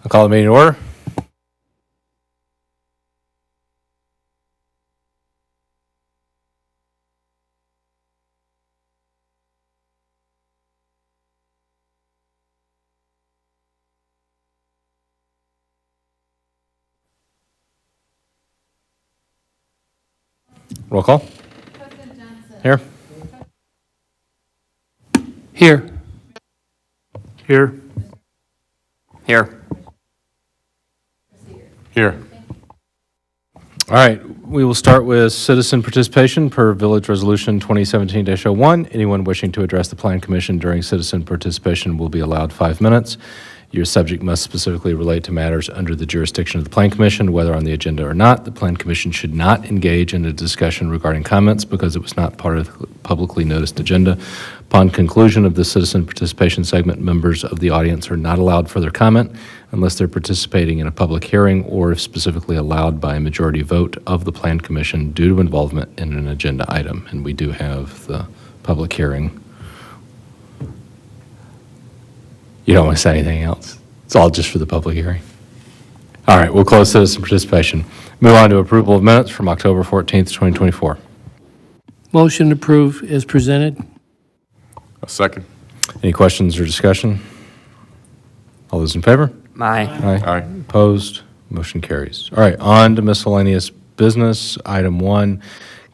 I'll call the meeting to order. Roll call. Here. Here. Here. Here. Here. All right, we will start with citizen participation per Village Resolution 2017-01. Anyone wishing to address the Plan Commission during citizen participation will be allowed 5 minutes. Your subject must specifically relate to matters under the jurisdiction of the Plan Commission, whether on the agenda or not. The Plan Commission should not engage in a discussion regarding comments because it was not part of the publicly noticed agenda. Upon conclusion of the citizen participation segment, members of the audience are not allowed further comment unless they're participating in a public hearing or if specifically allowed by a majority vote of the Plan Commission due to involvement in an agenda item. And we do have the public hearing. You don't want to say anything else? It's all just for the public hearing. All right, we'll close citizen participation. Move on to approval of minutes from October 14th, 2024. Motion to approve is presented. A second. Any questions or discussion? All those in favor? Aye. Aye. Opposed? Motion carries. All right, on to miscellaneous business. Item 1,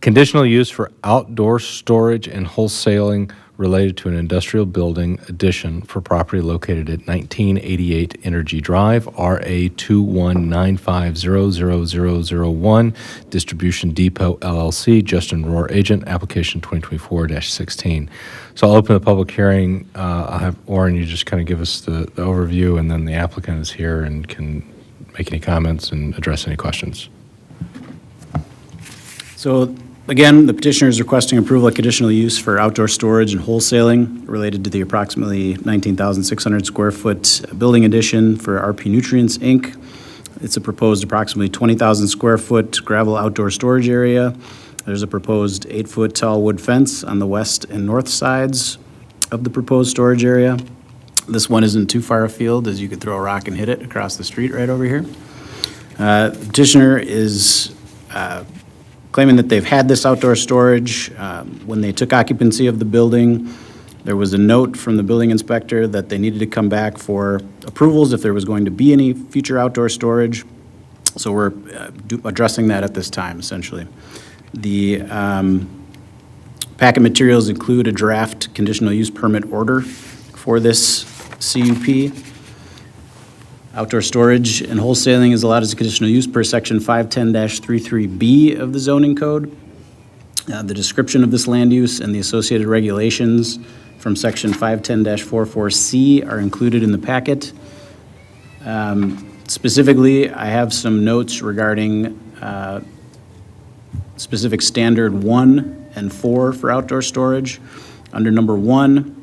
conditional use for outdoor storage and wholesaling related to an industrial building addition for property located at 1988 Energy Drive, RA 219500001, Distribution Depot LLC, Justin Rohr agent, application 2024-16. So I'll open the public hearing. I'll have Warren, you just kind of give us the overview, and then the applicant is here and can make any comments and address any questions. So again, the petitioner is requesting approval of conditional use for outdoor storage and wholesaling related to the approximately 19,600 square foot building addition for RP Nutrients, Inc. It's a proposed approximately 20,000 square foot gravel outdoor storage area. There's a proposed 8-foot tall wood fence on the west and north sides of the proposed storage area. This one isn't too far afield, as you could throw a rock and hit it across the street right over here. The petitioner is claiming that they've had this outdoor storage. When they took occupancy of the building, there was a note from the building inspector that they needed to come back for approvals if there was going to be any future outdoor storage. So we're addressing that at this time, essentially. The packet materials include a draft conditional use permit order for this CUP. Outdoor storage and wholesaling is allowed as a conditional use per section 510-33B of the zoning code. The description of this land use and the associated regulations from section 510-44C are included in the packet. Specifically, I have some notes regarding specific standard 1 and 4 for outdoor storage. Under number 1,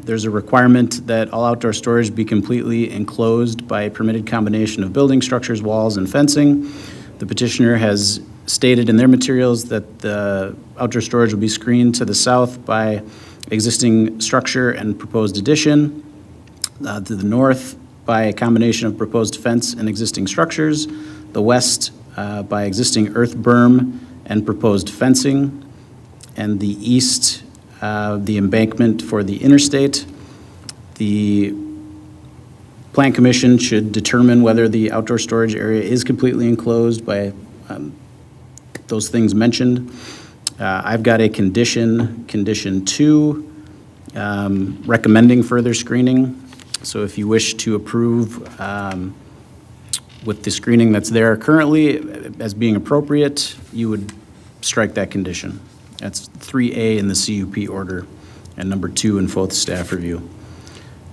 there's a requirement that all outdoor storage be completely enclosed by a permitted combination of building structures, walls, and fencing. The petitioner has stated in their materials that the outdoor storage will be screened to the south by existing structure and proposed addition, to the north by a combination of proposed fence and existing structures, the west by existing earth berm and proposed fencing, and the east the embankment for the interstate. The Plan Commission should determine whether the outdoor storage area is completely enclosed by those things mentioned. I've got a condition 2, recommending further screening. So if you wish to approve with the screening that's there currently as being appropriate, you would strike that condition. That's 3A in the CUP order and number 2 in both staff review.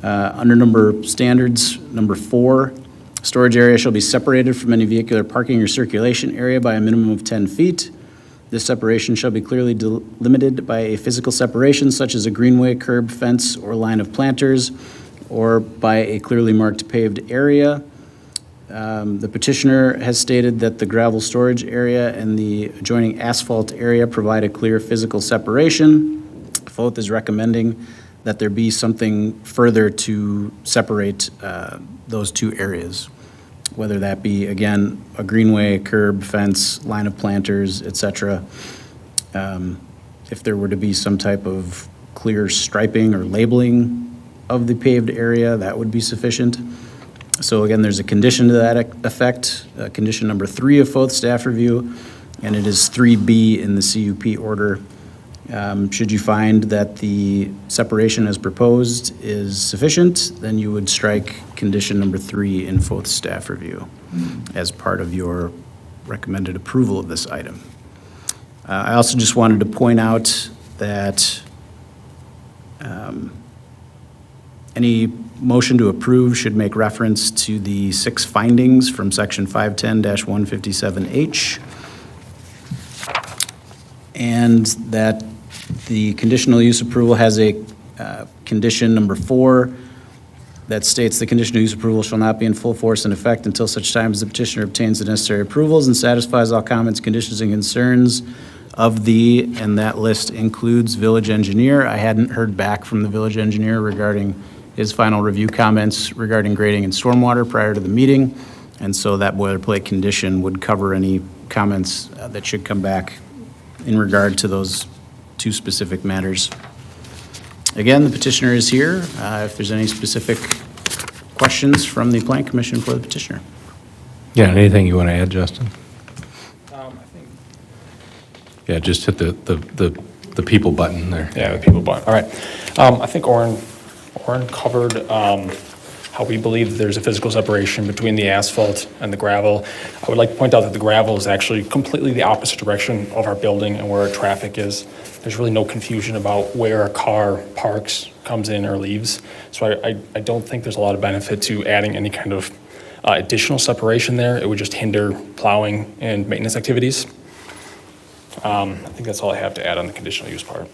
Under number standards, number 4, storage area shall be separated from any vehicular parking or circulation area by a minimum of 10 feet. This separation shall be clearly delimited by a physical separation such as a greenway, curb, fence, or line of planters, or by a clearly marked paved area. The petitioner has stated that the gravel storage area and the adjoining asphalt area provide a clear physical separation. FOTH is recommending that there be something further to separate those two areas, whether that be, again, a greenway, curb, fence, line of planters, et cetera. If there were to be some type of clear striping or labeling of the paved area, that would be sufficient. So again, there's a condition to that effect, condition number 3 of Foth staff review, and it is 3B in the CUP order. Should you find that the separation as proposed is sufficient, then you would strike condition number 3 in Foth staff review as part of your recommended approval of this item. I also just wanted to point out that any motion to approve should make reference to the 6 findings from section 510-157H, and that the conditional use approval has a condition number 4 that states the conditional use approval shall not be in full force and effect until such time as the petitioner obtains the necessary approvals and satisfies all comments, conditions, and concerns of the, and that list includes village engineer. I hadn't heard back from the village engineer regarding his final review comments regarding grading and stormwater prior to the meeting, and so that boilerplate condition would cover any comments that should come back in regard to those 2 specific matters. Again, the petitioner is here. If there's any specific questions from the Plan Commission for the petitioner. Yeah, anything you want to add, Justin? Yeah, just hit the people button there. Yeah, the people button. All right. I think Orin covered how we believe there's a physical separation between the asphalt and the gravel. I would like to point out that the gravel is actually completely the opposite direction of our building and where our traffic is. There's really no confusion about where a car parks, comes in, or leaves. So I don't think there's a lot of benefit to adding any kind of additional separation there. It would just hinder plowing and maintenance activities. I think that's all I have to add on the conditional use part.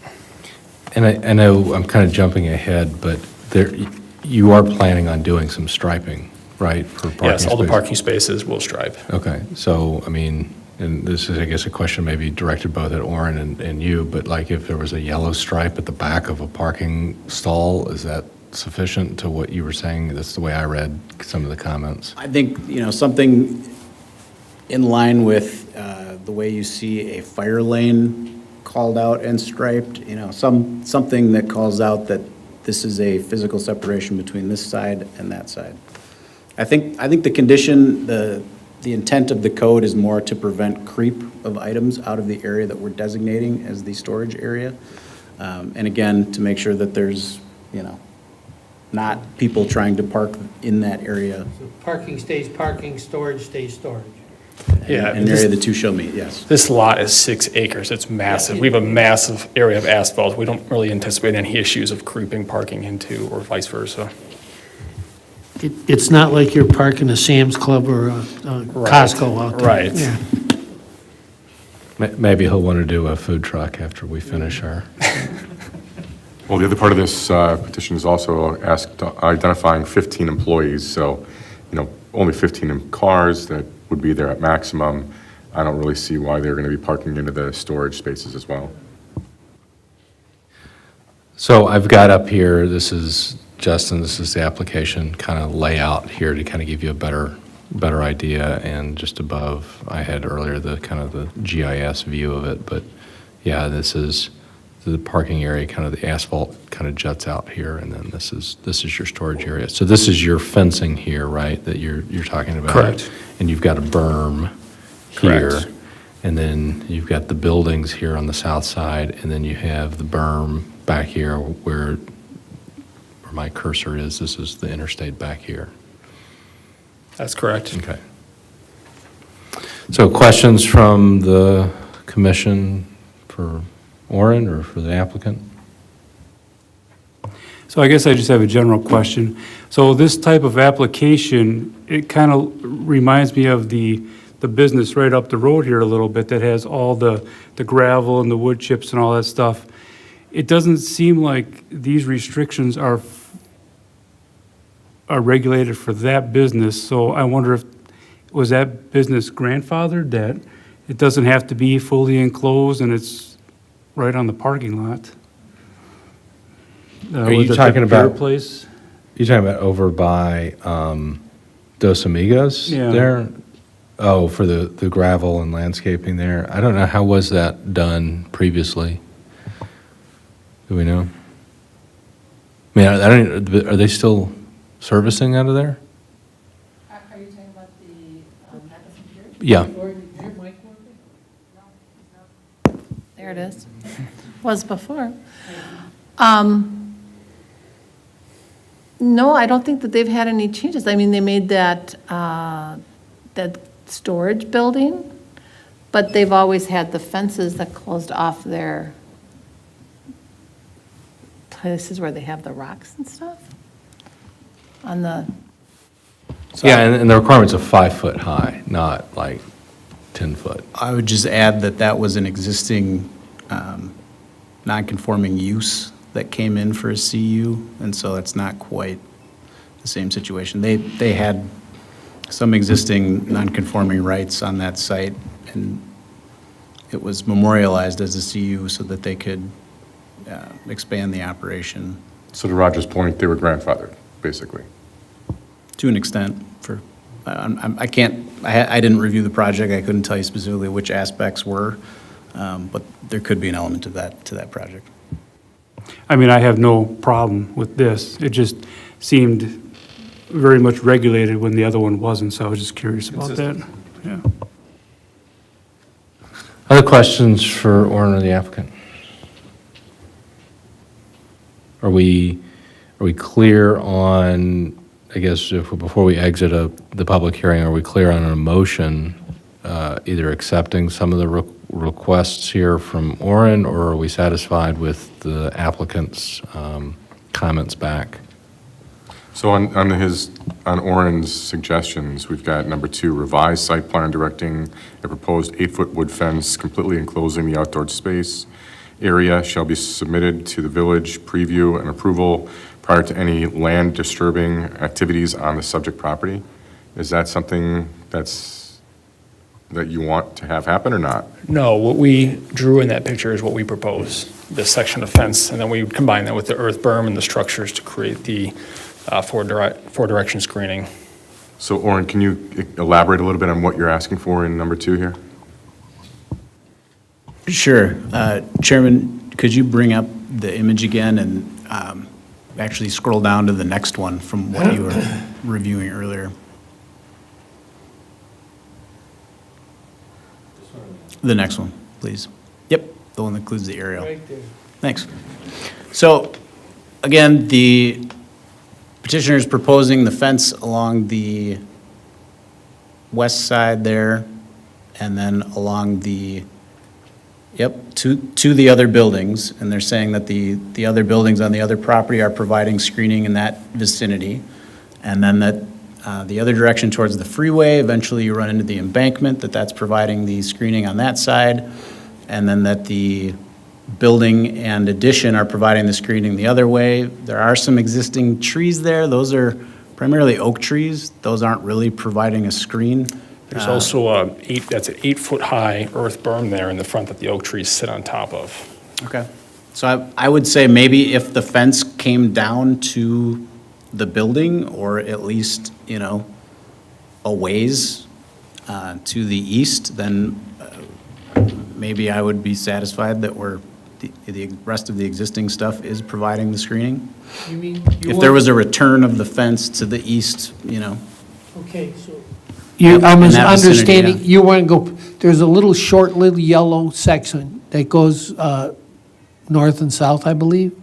And I know I'm kind of jumping ahead, but you are planning on doing some striping, right, for parking Yes, all the spaces? parking spaces will stripe. Okay, so, I mean, and this is, I guess, a question maybe directed both at Orin and you, but like if there was a yellow stripe at the back of a parking stall, is that sufficient to what you were saying? That's the way I read some of the comments. I think, something in line with the way you see a fire lane called out and striped, something that calls out that this is a physical separation between this side and that side. I think the condition, the intent of the code is more to prevent creep of items out of the area that we're designating as the storage area. And again, to make sure that there's, not people trying to park in that area. So parking stays parking, storage stays storage. Yeah, An area the two shall meet, yes. This lot is 6 acres. It's massive. We have a massive area of asphalt. We don't really anticipate any issues of creeping parking into or vice versa. It's not like you're parking a Sam's Club or a Costco out there. Right. Yeah. Maybe he'll want to do a food truck after we finish our, Well, the other part of this petition is also identifying 15 employees, so, only 15 cars that would be there at maximum. I don't really see why they're going to be parking into the storage spaces as well. so I've got up here, this is, Justin, this is the application kind of layout here to kind of give you a better idea, and just above, I had earlier the kind of the GIS view of it, but yeah, this is the parking area, kind of the asphalt kind of juts out here, and then this is your storage area. So this is your fencing here, right, that you're talking about? Correct. And you've got a berm here. Correct. And then you've got the buildings here on the south side, and then you have the berm back here where my cursor is. This is the interstate back here. That's correct. Okay. So questions from the commission for Orin or for the applicant? So I guess I just have a general question. So this type of application, it kind of reminds me of the business right up the road here a little bit that has all the gravel and the wood chips and all that stuff. It doesn't seem like these restrictions are regulated for that business, so I wonder if, was that business grandfathered, that it doesn't have to be fully enclosed and it's right on the parking lot? Are you with the talking repair about- Place? You're talking about over by Dos Amigos Yeah. there? Oh, for the gravel and landscaping there? I don't know, how was that done previously? Do we know? I mean, I don't, are they still servicing out of there? Are you talking about the Madison Pier? Yeah. There it is. Was before. No, I don't think that they've had any changes. I mean, they made that, that storage building, but they've always had the fences that closed off their places where they have the rocks and stuff on the, Yeah, and the requirement's a 5-foot high, not like 10-foot. I would just add that that was an existing non-conforming use that came in for a CU, and so it's not quite the same situation. They had some existing non-conforming rights on that site, and it was memorialized as a CU so that they could expand the operation So to Roger's point, they were grandfathered, basically. to an extent for, I can't, I didn't review the project, I couldn't tell you specifically which aspects were, but there could be an element of that to that project. I mean, I have no problem with this. It just seemed very much regulated when the other one wasn't, so I was just curious about that. Yeah. Other questions for Orrin or the applicant? Are we clear on, I guess, before we exit the public hearing, are we clear on a motion, either accepting some of the requests here from Orrin, or are we satisfied with the applicant's comments back? So on Orrin's suggestions, we've got number 2, revised site plan directing a proposed 8-foot wood fence completely enclosing the outdoor space area shall be submitted to the village preview and approval prior to any land disturbing activities on the subject property. Is that something that you want to have happen or not? No, what we drew in that picture is what we propose, this section of fence, and then we combine that with the earth berm and the structures to create the four-direction screening. So Orrin, can you elaborate a little bit on what you're asking for in number 2 here? Sure. Chairman, could you bring up the image again and actually scroll down to the next one from what you were reviewing earlier? The next one, please. Yep, the one that includes the aerial. Right there. Thanks. So, again, the petitioner is proposing the fence along the west side there, and then along the, to the other buildings, and they're saying that the other buildings on the other property are providing screening in that vicinity, and then that the other direction towards the freeway, eventually you run into the embankment, that's providing the screening on that side, and then that the building and addition are providing the screening the other way. There are some existing trees there. Those are primarily oak trees. Those aren't really providing a screen. There's also that's an 8-foot-high earth berm there in the front that the oak trees sit on top of. Okay. So I would say maybe if the fence came down to the building, or at least, a ways to the east, then maybe I would be satisfied that the rest of the existing stuff is providing the screening. You mean? If there was a return of the fence to the east, Okay, so. I'm In that vicinity, understanding, yeah. you want to go, there's a little short, little yellow section that goes north and south, I believe,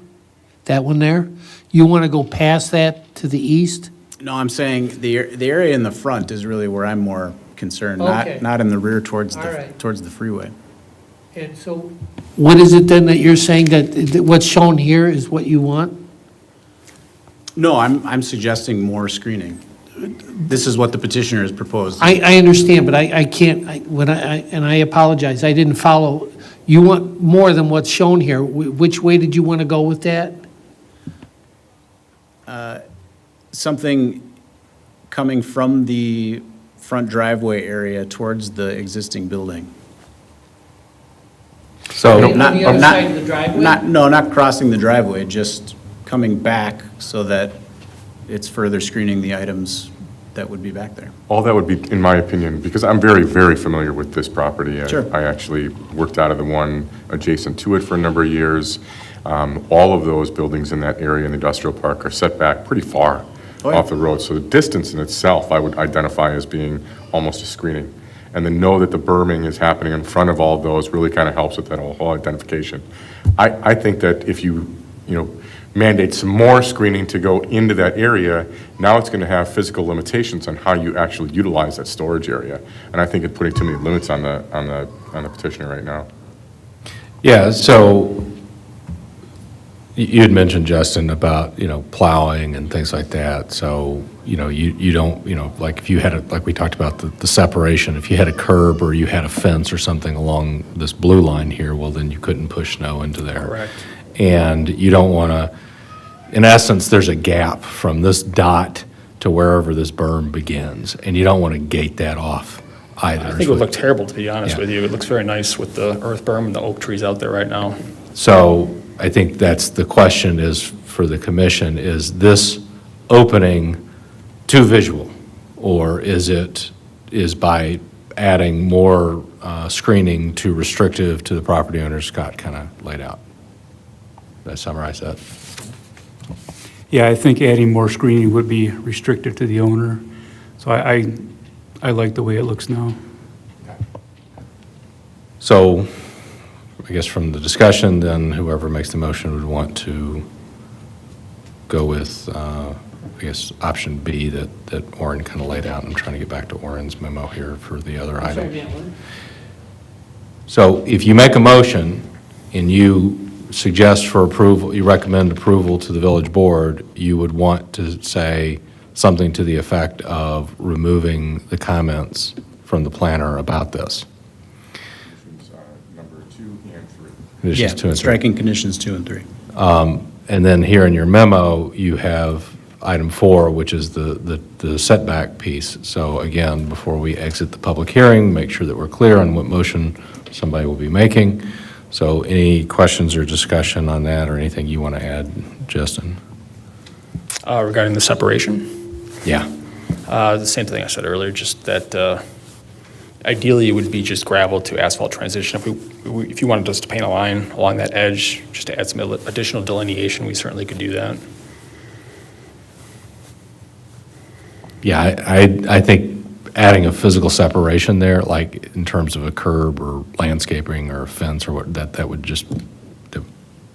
that one there. You want to go past that to the east? No, I'm saying the area in the front is really where I'm more concerned, Okay. not in the rear towards All right. the freeway. And so. What is it then that you're saying that what's shown here is what you want? No, I'm suggesting more screening. This is what the petitioner has proposed. I understand, but I can't, and I apologize, I didn't follow. You want more than what's shown here. Which way did you want to go with that? Something coming from the front driveway area towards the existing building. So, On the other side of the driveway? Not crossing the driveway, just coming back so that it's further screening the items that would be back there. All that would be, in my opinion, because I'm very, very familiar with this property. Sure. I actually worked out of the one adjacent to it for a number of years. All of those buildings in that area in the industrial park are set back pretty far Oh, yeah. off the road. So the distance in itself, I would identify as being almost a screening. And then know that the berming is happening in front of all of those really kind of helps with that whole identification. I think that if you mandate some more screening to go into that area, now it's going to have physical limitations on how you actually utilize that storage area. And I think it's putting too many limits on the petitioner right now. Yeah, so you had mentioned, Justin, about, plowing and things like that. So, you don't, like if you had like we talked about the separation, if you had a curb or you had a fence or something along this blue line here, well, then you couldn't push snow into there. Correct. And you don't want to, in essence, there's a gap from this dot to wherever this berm begins, and you don't want to gate that off either. I think it would look terrible, to be honest Yeah. with you. It looks very nice with the earth berm and the oak trees out there right now. So I think that's the question is for the commission, is this opening too visual? Or is by adding more screening too restrictive to the property owner Scott kind of laid out? Did I summarize that? Yeah, I think adding more screening would be restrictive to the owner. So I like the way it looks now. So I guess from the discussion, then whoever makes the motion would want to go with, option B that Orrin kind of laid out. I'm trying to get back to Orrin's memo here for the other item. So if you make a motion and you suggest for approval, you recommend approval to the village board, you would want to say something to the effect of removing the comments from the planner about this. Number 2 and 3. Conditions Yeah, 2 and 3. striking conditions 2 and 3. And then here in your memo, you have item 4, which is the setback piece. So again, before we exit the public hearing, make sure that we're clear on what motion somebody will be making. So any questions or discussion on that or anything you want to add, Justin? Regarding the separation, Yeah. the same thing I said earlier, just that ideally it would be just gravel to asphalt transition. If you wanted us to paint a line along that edge, just to add some additional delineation, we certainly could do that. Yeah, I think adding a physical separation there, like in terms of a curb or landscaping or a fence or what, that would just, the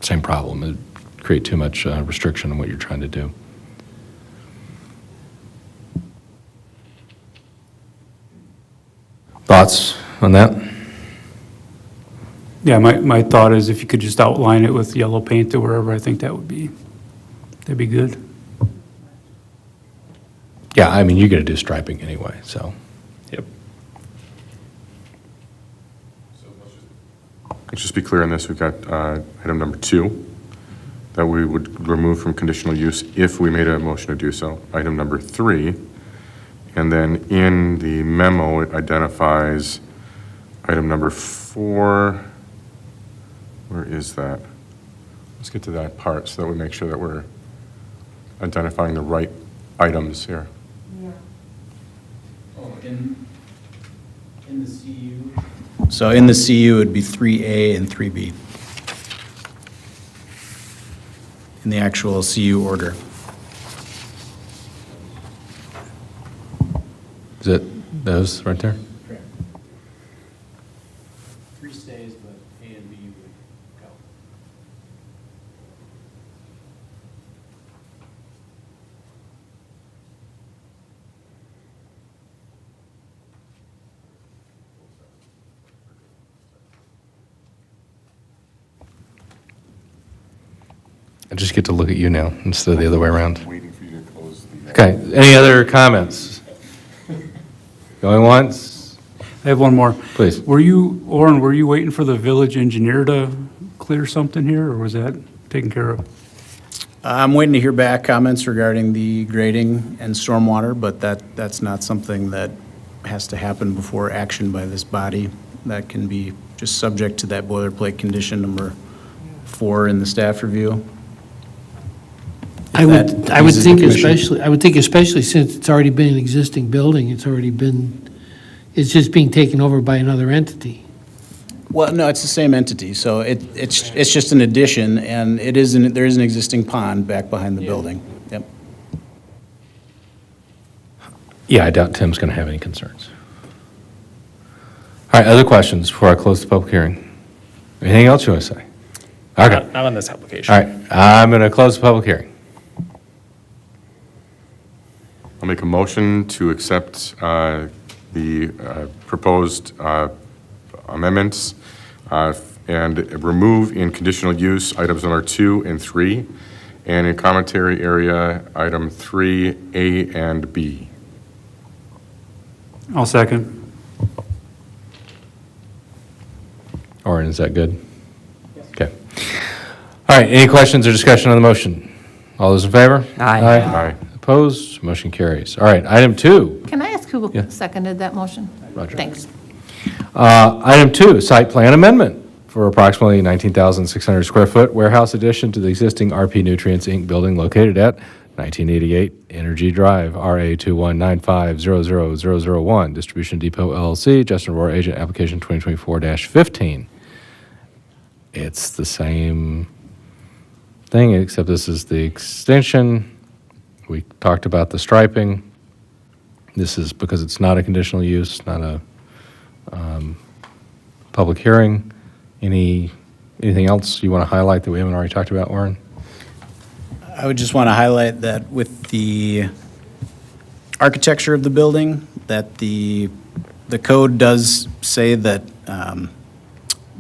same problem. It'd create too much restriction on what you're trying to do. Thoughts on that? Yeah, my thought is if you could just outline it with yellow paint or wherever, I think that'd be good. Yeah, I mean, you're going to do striping anyway, so. Yep. Let's just be clear on this. We've got item number 2 that we would remove from conditional use if we made a motion to do so. Item number 3, and then in the memo, it identifies item number 4. Where is that? Let's get to that part so that we make sure that we're identifying the right items here. In the CU? So in the CU, it'd be 3A and 3B. In the actual CU order. Is it those right there? Correct. 3 stays, but A and B would go. I just get to look at you now instead of the other way around. Waiting for you to close the. Okay, any other comments? Going once? I have one more. Please. Orrin, were you waiting for the village engineer to clear something here, or was that taken care of? I'm waiting to hear back comments regarding the grading and stormwater, but that's not something that has to happen before action by this body. That can be just subject to that boilerplate condition number 4 in the staff review. I would pleases the think commission. especially since it's already been an existing building, it's just being taken over by another entity. Well, no, it's the same entity, so it's just an addition, and there is an existing pond back behind the building. Yep. Yeah, I doubt Tim's going to have any concerns. All right, other questions before I close the public hearing? Anything else you want to say? Okay, Not on this application. all right, I'm going to close the public hearing. I'll make a motion to accept the proposed amendments and remove in conditional use items number 2 and 3, and in commentary area, item 3, A and B. I'll second. Orin, is that good? Okay. All right, any questions or discussion on the motion? All those in favor? Aye. Aye. Opposed? Motion carries. All right, item 2. Can I ask who Yeah. seconded that motion? Roger. Thanks. Item 2, site plan amendment for approximately 19,600 square foot warehouse addition to the existing RP Nutrients, Inc. building located at 1988 Energy Drive, RA 219500001, Distribution Depot LLC, Justin Rohr, agent, application 2024-15. It's the same thing, except this is the extension. We talked about the striping. This is because it's not a conditional use, not a public hearing. Anything else you want to highlight that we haven't already talked about, Warren? I would just want to highlight that with the architecture of the building, that the code does say that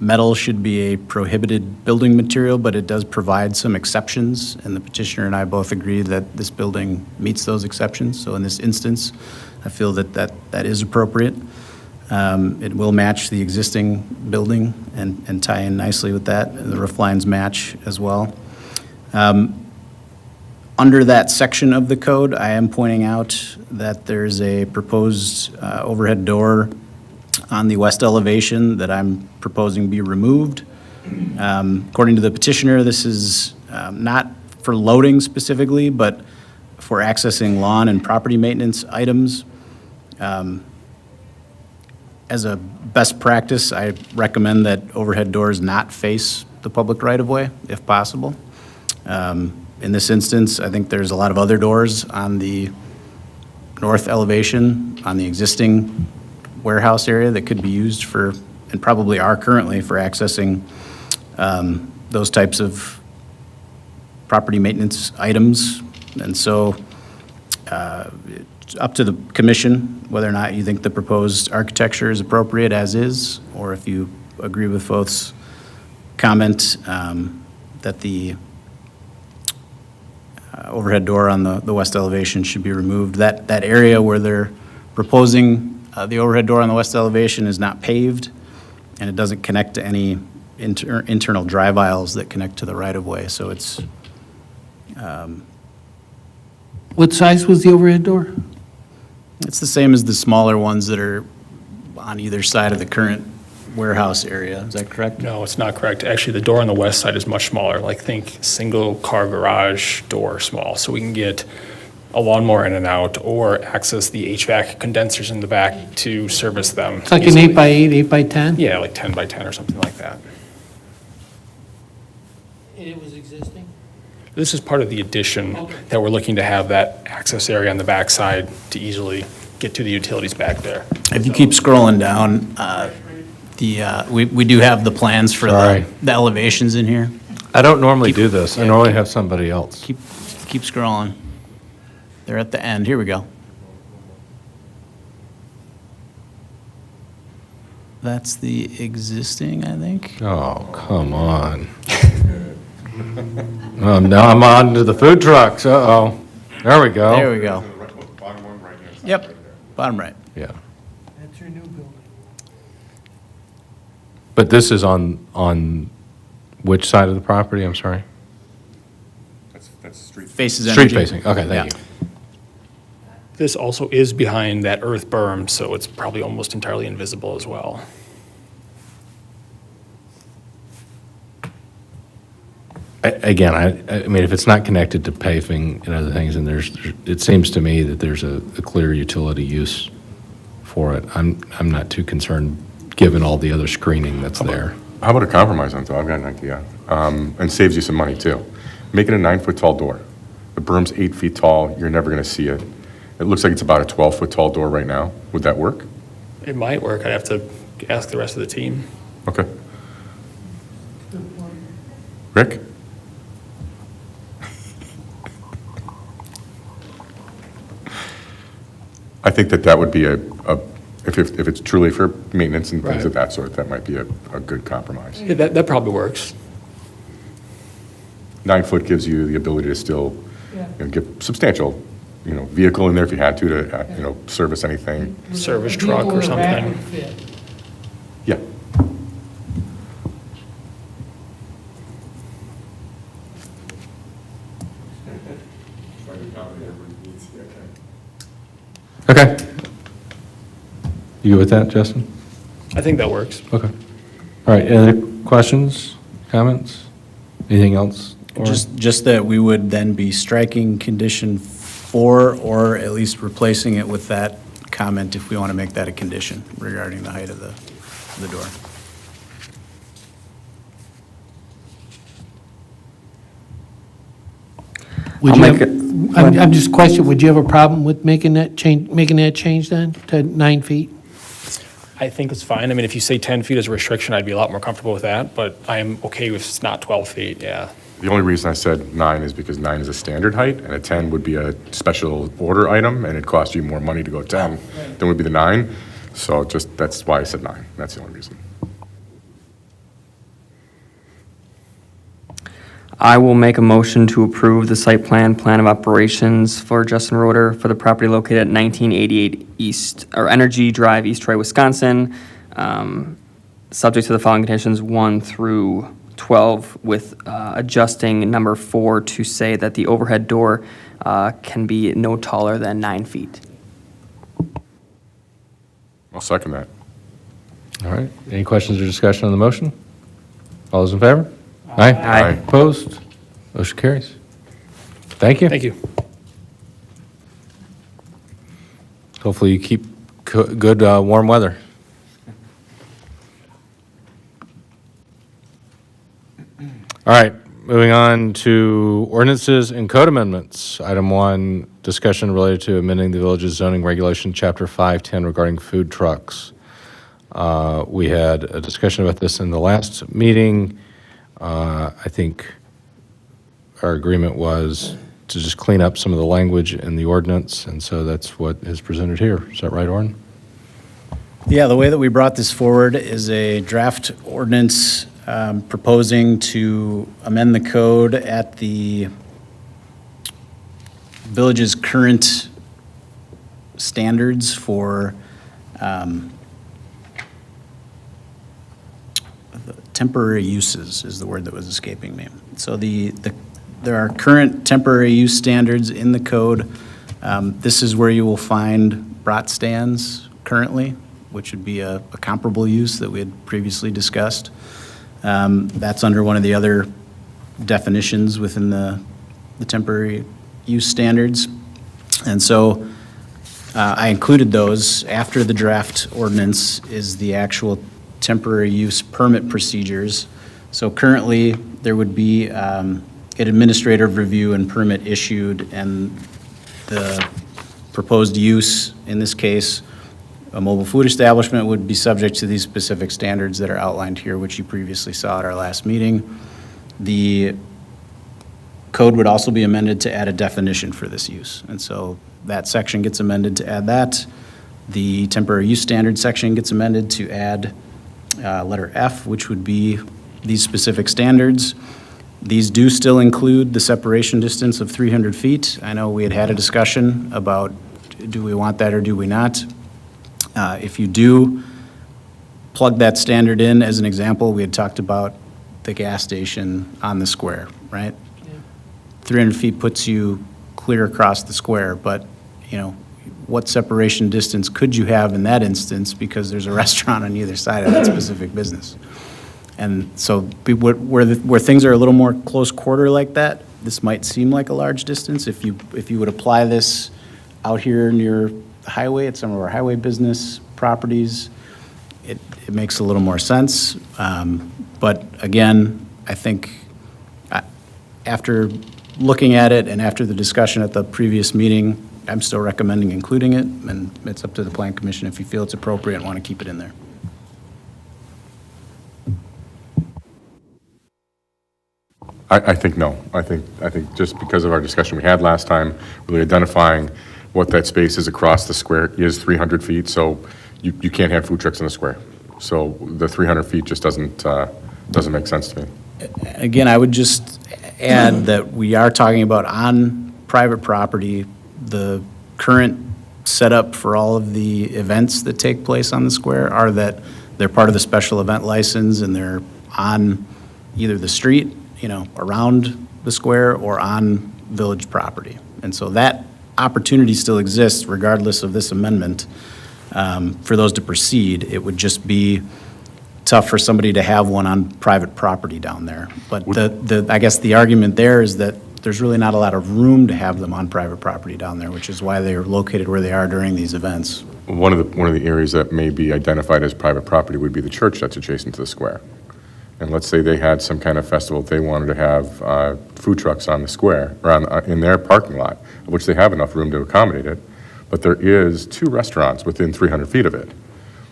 metal should be a prohibited building material, but it does provide some exceptions, and the petitioner and I both agree that this building meets those exceptions. So in this instance, I feel that is appropriate. It will match the existing building and tie in nicely with that. The roof lines match as well. Under that section of the code, I am pointing out that there's a proposed overhead door on the west elevation that I'm proposing be removed. According to the petitioner, this is not for loading specifically, but for accessing lawn and property maintenance items. As a best practice, I recommend that overhead doors not face the public right-of-way, if possible. In this instance, I think there's a lot of other doors on the north elevation, on the existing warehouse area that could be used for, and probably are currently, for accessing those types of property maintenance items. And so it's up to the commission whether or not you think the proposed architecture is appropriate as is, or if you agree with both's comment that the overhead door on the west elevation should be removed. That area where they're proposing the overhead door on the west elevation is not paved, and it doesn't connect to any internal drive aisles that connect to the right-of-way, so it's, What size was the overhead door? it's the same as the smaller ones that are on either side of the current warehouse area. Is that correct? No, it's not correct. Actually, the door on the west side is much smaller, like think single-car garage door small, so we can get a lawnmower in and out or access the HVAC condensers in the back to service them. It's like an easily. 8 by 8, 8 by 10? Yeah, like 10 by 10 or something like that. And it was existing? This is part of the addition that we're looking to have that access area on the backside to easily get to the utilities back there. If you keep scrolling down, we do have the plans for Sorry. the elevations in here. I don't normally do this. I normally have somebody else. Keep scrolling. They're at the end. Here we go. That's the existing, I think. Oh, come on. Now I'm on to the food trucks. Uh-oh. There we go. There we go. Yep, bottom right. Yeah. That's your new building. But this is on which side of the property? I'm sorry? That's street. Faces Street Energy. facing. Okay, Yeah. thank you. This also is behind that earth berm, so it's probably almost entirely invisible as well. Again, I mean, if it's not connected to paving and other things, and it seems to me that there's a clear utility use for it. I'm not too concerned, given all the other screening that's there. How about a compromise on it? I've got an idea. And saves you some money too. Make it a 9-foot tall door. The berm's 8 feet tall, you're never gonna see it. It looks like it's about a 12-foot tall door right now. Would that work? It might work. I'd have to ask the rest of the team. Okay. Rick? I think that would be if it's truly for maintenance and things of that sort, that might be a good compromise. Yeah, that probably works. 9 foot gives you the ability to still, get substantial, vehicle in there if you had to, service anything. Service truck or something. Yeah. Okay. You good with that, Justin? I think that works. Okay. All right, any other questions, comments? Anything else? Lauren? Just that we would then be striking condition 4, or at least replacing it with that comment if we want to make that a condition regarding the height of the door. Would I'll you make have- it- I'm just questioning, would you have a problem with making that change then to 9 feet? I think it's fine. I mean, if you say 10 feet as a restriction, I'd be a lot more comfortable with that, but I am okay if it's not 12 feet, yeah. The only reason I said 9 is because 9 is a standard height, and a 10 would be a special order item, and it'd cost you more money to go 10 than would be the 9. So that's why I said 9. That's the only reason. I will make a motion to approve the site plan of operations for Justin Roeder for the property located at 1988 Energy Drive, East Troy, Wisconsin, subject to the following conditions, 1 through 12, with adjusting number 4 to say that the overhead door can be no taller than 9 feet. I'll second that. All right, any questions or discussion on the motion? All those in favor? Aye. Aye. Opposed? Motion carries. Thank you. Thank you. Hopefully you keep good, warm weather. All right, moving on to ordinances and code amendments. Item 1, discussion related to amending the village's zoning regulation, Chapter 510 regarding food trucks. We had a discussion about this in the last meeting. I think our agreement was to just clean up some of the language in the ordinance, and so that's what is presented here. Is that right, Orin? Yeah, the way that we brought this forward is a draft ordinance proposing to amend the code at the village's current standards for temporary uses is the word that was escaping me. So there are current temporary use standards in the code. This is where you will find brat stands currently, which would be a comparable use that we had previously discussed. That's under one of the other definitions within the temporary use standards. And so I included those. After the draft ordinance is the actual temporary use permit procedures. So currently, there would be an administrative review and permit issued, and the proposed use, in this case, a mobile food establishment, would be subject to these specific standards that are outlined here, which you previously saw at our last meeting. The code would also be amended to add a definition for this use. And so that section gets amended to add that. The temporary use standard section gets amended to add letter F, which would be these specific standards. These do still include the separation distance of 300 feet. I know we had a discussion about, do we want that or do we not? If you do plug that standard in, as an example, we had talked about the gas station on the square, right? 300 feet puts you clear across the square, but, what separation distance could you have in that instance, because there's a restaurant on either side of that specific business? And so where things are a little more close quarter like that, this might seem like a large distance. If you would apply this out here near the highway at some of our highway business properties, it makes a little more sense. But again, I think after looking at it and after the discussion at the previous meeting, I'm still recommending including it, and it's up to the Plan Commission if you feel it's appropriate and want to keep it in there. I think no. I think just because of our discussion we had last time, really identifying what that space is across the square is 300 feet, so you can't have food trucks in the square. So the 300 feet just doesn't make sense to me. Again, I would just add that we are talking about on private property. The current setup for all of the events that take place on the square are that they're part of the special event license and they're on either the street, around the square or on village property. And so that opportunity still exists regardless of this amendment for those to proceed. It would just be tough for somebody to have one on private property down there. But I guess the argument there is that there's really not a lot of room to have them on private property down there, which is why they're located where they are during these events. One of the areas that may be identified as private property would be the church that's adjacent to the square. And let's say they had some kind of festival, they wanted to have food trucks on the square, or in their parking lot, which they have enough room to accommodate it, but there is 2 restaurants within 300 feet of it.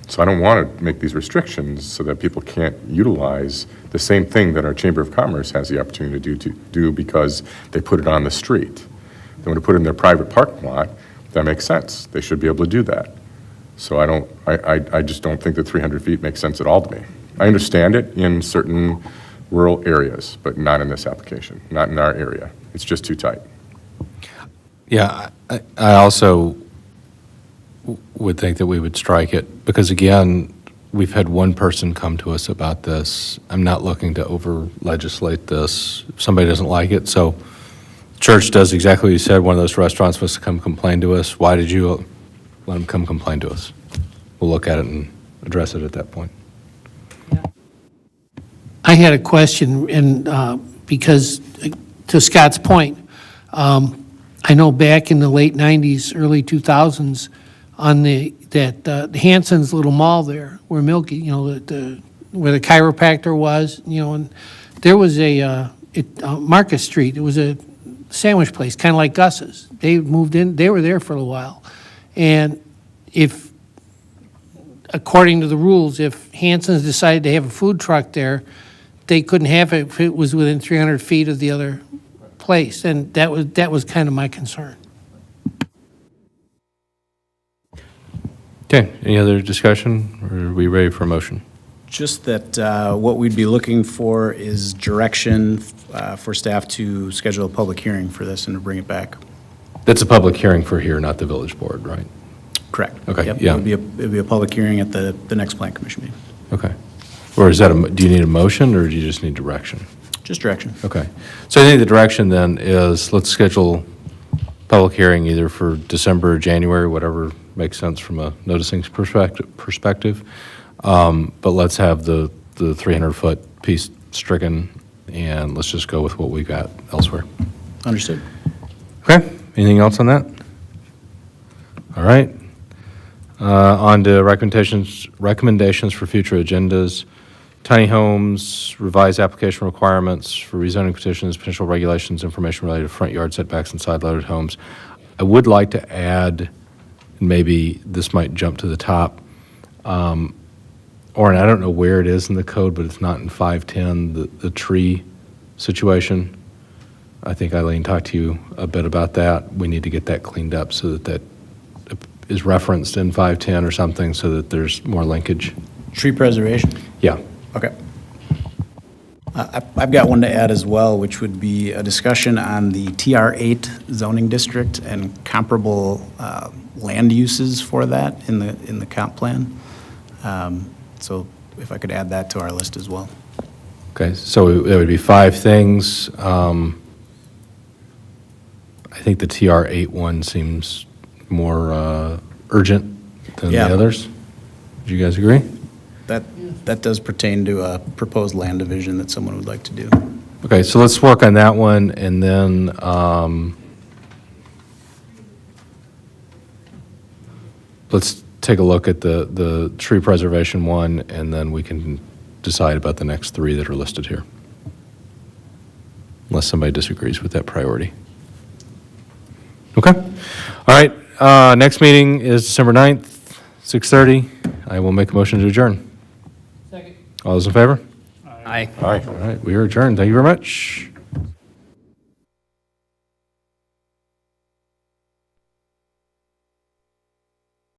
So I don't want to make these restrictions so that people can't utilize the same thing that our Chamber of Commerce has the opportunity to do because they put it on the street. They want to put it in their private parking lot, that makes sense. They should be able to do that. So I just don't think that 300 feet makes sense at all to me. I understand it in certain rural areas, but not in this application, not in our area. It's just too tight. Yeah, I also would think that we would strike it, because again, we've had one person come to us about this. I'm not looking to over-legislate this if somebody doesn't like it. So church does exactly what you said. One of those restaurants was to come complain to us. Why did you let them come complain to us? We'll look at it and address it at that point. I had a question, and because, to Scott's point, I know back in the late 90s, early 2000s, on the Hanson's little mall there, where Milky, where the chiropractor was, and there was Market Street. It was a sandwich place, kind of like Gus's. They moved in, they were there for a while. And if, according to the rules, if Hanson's decided to have a food truck there, they couldn't have it if it was within 300 feet of the other place. And that was kind of my concern. Okay, any other discussion, or are we ready for a motion? Just that what we'd be looking for is direction for staff to schedule a public hearing for this and to bring it back. That's a public hearing for here, not the village board, right? Correct. Okay, Yep, yeah. It'd be a public hearing at the next Plan Commission meeting. Okay. Or is that do you need a motion, or do you just need direction? Just direction. Okay. So I think the direction then is, let's schedule public hearing either for December or January, whatever makes sense from a noticing perspective. But let's have the 300-foot piece stricken, and let's just go with what we've got elsewhere. Understood. Okay, anything else on that? All right. On to recommendations for future agendas. Tiny homes, revised application requirements for rezoning petitions, potential regulations, information related to front yard setbacks and side-loaded homes. I would like to add, and maybe this might jump to the top, Orin, I don't know where it is in the code, but it's not in 510, the tree situation. I think Eileen talked to you a bit about that. We need to get that cleaned up so that that is referenced in 510 or something, so that there's more linkage. Tree preservation. Yeah. Okay. I've got one to add as well, which would be a discussion on the TR8 zoning district and comparable land uses for that in the comp plan. So if I could add that to our list as well. Okay, so there would be 5 things. I think the TR8 one seems more urgent than the Yeah. others. Do you guys agree? That That does pertain to a proposed land division that someone would like to do. Okay, so let's work on that one, and then, let's take a look at the tree preservation one, and then we can decide about the next three that are listed here. Unless somebody disagrees with that priority. Okay? All right, next meeting is December 9th, 6:30. I will make a motion to adjourn. Second. All those in favor? Aye. Aye. All right, we are adjourned. Thank you very much.